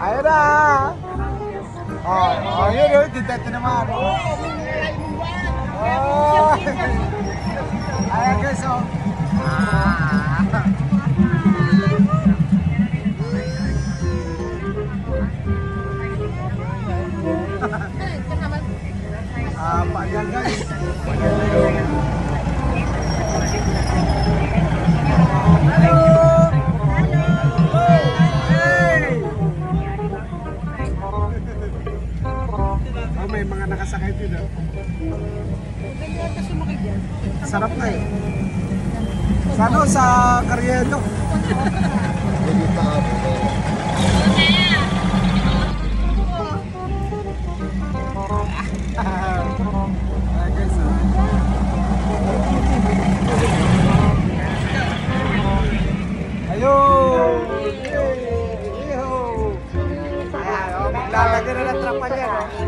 Ayun na. Oh, yun yun. Dito naman. Oh. Ayan guys, oh. Pak yan guys. Halo. Oh, may mga nakasakay dito. Sarap na eh. Sa Carriedo.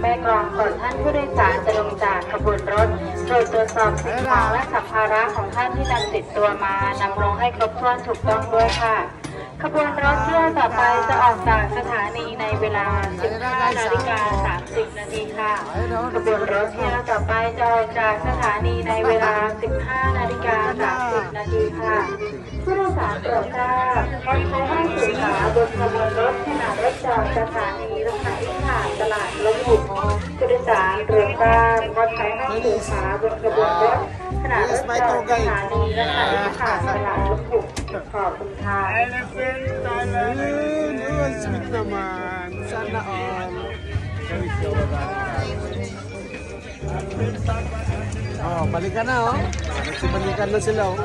แม่กลองก่อนท่านผู้โดยสารจะลงจากขบวนรถโปรดตรวจสอบสิ่งของและสัมภาระของท่านที่นำติดตัวมานำลงให้ครบถ้วนถูกต้องด้วยค่ะขบวนรถเที่ยวต่อไปจะออกจากสถานีในเวลา 15:30 นาทีค่ะขบวนรถเที่ยวต่อไปจะออกจากสถานีในเวลา 15:30 นาทีค่ะผู้โดยสารโปรดทราบรถใช้ให้สื่อสารบนขบวนรถขณะรถจอดสถานีรถไฟผ่านตลาดลงหุบผู้โดยสารโปรดทราบรถใช้ให้สื่อสารบนขบวนรถขณะรถจอดสถานีรถไฟผ่านตลาดลงหุบขอบคุณค่ะ Sweet naman. Sana all. Oh, balikan na oh. Nagsibalikan na sila oh.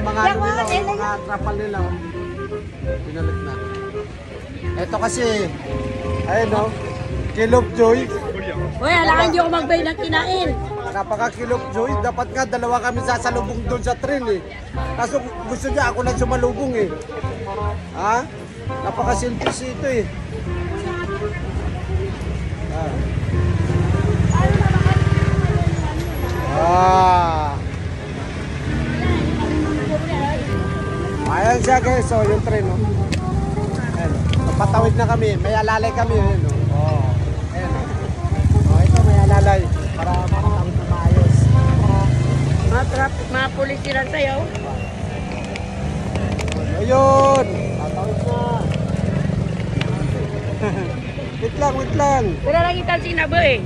Mga ano nila, mga trapal nila oh. Pinalit na. Ito kasi, ayun oh, Kilop Joy. Uy, alangan nyo ako magbay ng kinain. Napaka-Kilop Joy. Dapat nga dalawa kami sasalubong doon sa train eh. Kaso gusto niya ako lang sumalubong eh. Ha? Napaka-selfish ito eh. Ayan siya guys. So yung train oh. Ayan. Patawid na kami. May alalay kami. Ayan oh. Lalay para makatawid na maayos. Mga pulis sila sa'yo. Ayun! Tatawid na. Wait lang. Wala lang itan sinabi eh.